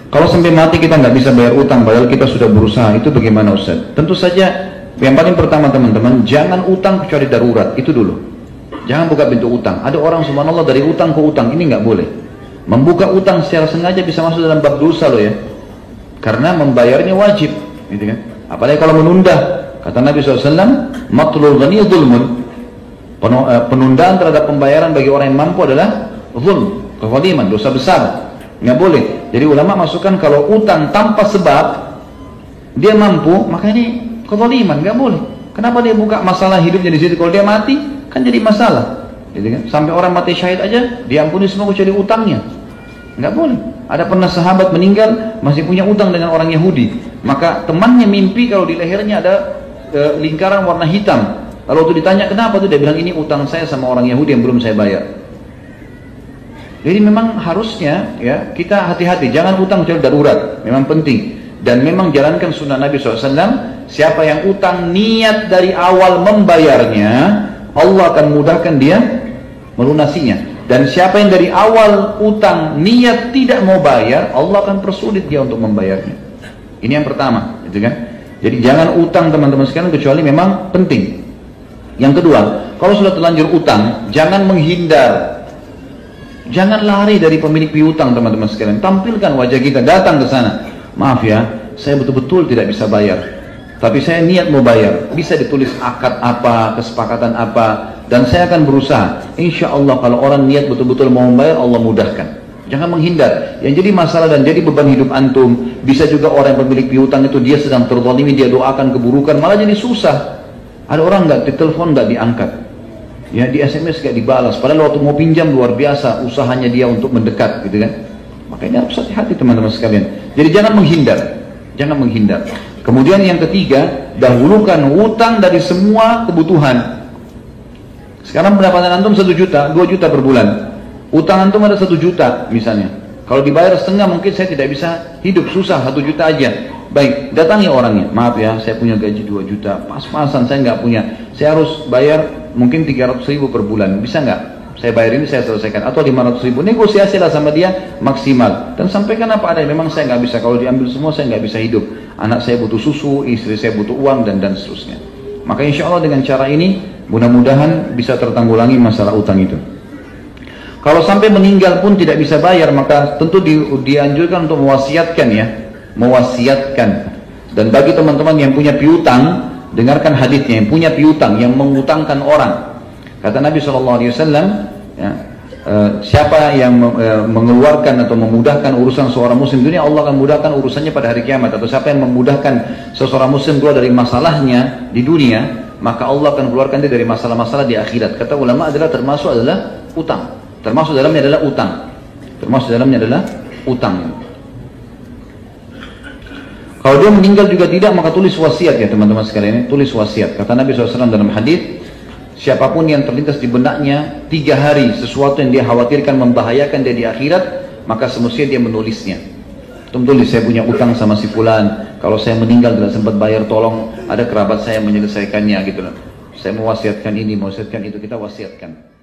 Kalau sampai mati kita nggak bisa bayar utang, padahal kita sudah berusaha, itu bagaimana Ustaz? Tentu saja, yang paling pertama teman-teman, jangan utang kecuali darurat, itu dulu. Jangan buka pintu utang. Ada orang subhanallah dari utang ke utang, ini nggak boleh. Membuka utang secara sengaja bisa masuk dalam bab dosa loh ya. Karena membayarnya wajib, gitu kan? Apalagi kalau menunda, kata Nabi SAW, matlul ghani zulmun. Penundaan terhadap pembayaran bagi orang yang mampu adalah zulm, kezaliman, dosa besar. Nggak boleh. Jadi ulama masukkan kalau utang tanpa sebab dia mampu, maka ini kezaliman, nggak boleh. Kenapa dia buka masalah hidupnya di situ? Kalau dia mati, kan jadi masalah. Gitu kan? Sampai orang mati syahid aja diampuni semua kecuali utangnya. Nggak boleh. Ada pernah sahabat meninggal masih punya utang dengan orang Yahudi. Maka temannya mimpi kalau di lehernya ada lingkaran warna hitam. Lalu waktu ditanya kenapa tuh, dia bilang ini utang saya sama orang Yahudi yang belum saya bayar. Jadi memang harusnya ya kita hati-hati, jangan utang kecuali darurat, memang penting. Dan memang jalankan sunnah Nabi SAW, siapa yang utang niat dari awal membayarnya, Allah akan mudahkan dia melunasinya. Dan siapa yang dari awal utang niat tidak mau bayar, Allah akan persulit dia untuk membayarnya. Ini yang pertama, gitu kan? Jadi jangan utang teman-teman sekalian kecuali memang penting. Yang kedua, kalau sudah terlanjur utang, jangan menghindar. Jangan lari dari pemilik piutang teman-teman sekalian. Tampilkan wajah kita, datang ke sana. Maaf ya, saya betul-betul tidak bisa bayar. Tapi saya niat mau bayar. Bisa ditulis akad apa, kesepakatan apa. Dan saya akan berusaha. Insya Allah kalau orang niat betul-betul mau membayar, Allah mudahkan. Jangan menghindar. Yang jadi masalah dan jadi beban hidup antum. Bisa juga orang yang pemilik piutang itu dia sedang terzalimi, dia doakan keburukan, malah jadi susah. Ada orang nggak ditelepon, nggak diangkat. Ya di SMS gak dibalas, padahal waktu mau pinjam luar biasa usahanya dia untuk mendekat, gitu kan? Makanya harus hati-hati teman-teman sekalian. Jadi jangan menghindar, jangan menghindar. Kemudian yang ketiga, dahulukan hutang dari semua kebutuhan. Sekarang pendapatan antum 1 juta, 2 juta per bulan. Utang antum ada 1 juta misalnya. Kalau dibayar setengah mungkin saya tidak bisa hidup, susah 1 juta aja. Baik, datangi orangnya. Maaf ya, saya punya gaji 2 juta, pas-pasan saya nggak punya. Saya harus bayar mungkin 300.000 per bulan, bisa nggak? Saya bayar ini saya selesaikan, atau 500.000. Negosiasilah sama dia maksimal dan sampaikan apa ada. Memang saya nggak bisa, kalau diambil semua saya nggak bisa hidup. Anak saya butuh susu, istri saya butuh uang dan seterusnya. Maka insya Allah dengan cara ini mudah-mudahan bisa tertanggulangi masalah utang itu. Kalau sampai meninggal pun tidak bisa bayar, maka tentu dianjurkan untuk mewasiatkan ya, mewasiatkan. Dan bagi teman-teman yang punya piutang, dengarkan hadisnya, yang punya piutang, yang mengutangkan orang. Kata Nabi SAW, ya, siapa yang mengeluarkan atau memudahkan urusan seorang muslim dunia, Allah akan mudahkan urusannya pada hari kiamat. Atau siapa yang memudahkan seorang muslim keluar dari masalahnya di dunia, maka Allah akan keluarkan dia dari masalah-masalah di akhirat. Kata ulama termasuk adalah utang. Termasuk dalamnya adalah utang. Termasuk dalamnya adalah utang. Kalau dia meninggal juga tidak, maka tulis wasiat ya teman-teman sekalian. Tulis wasiat. Kata Nabi SAW dalam hadis, siapapun yang terlintas di benaknya 3 hari sesuatu yang dia khawatirkan membahayakan dia di akhirat, maka semestinya dia menulisnya. Tulis, saya punya utang sama si fulan. Kalau saya meninggal tidak sempat bayar, tolong ada kerabat saya menyelesaikannya gitu loh. Saya mewasiatkan ini, mewasiatkan itu, kita wasiatkan.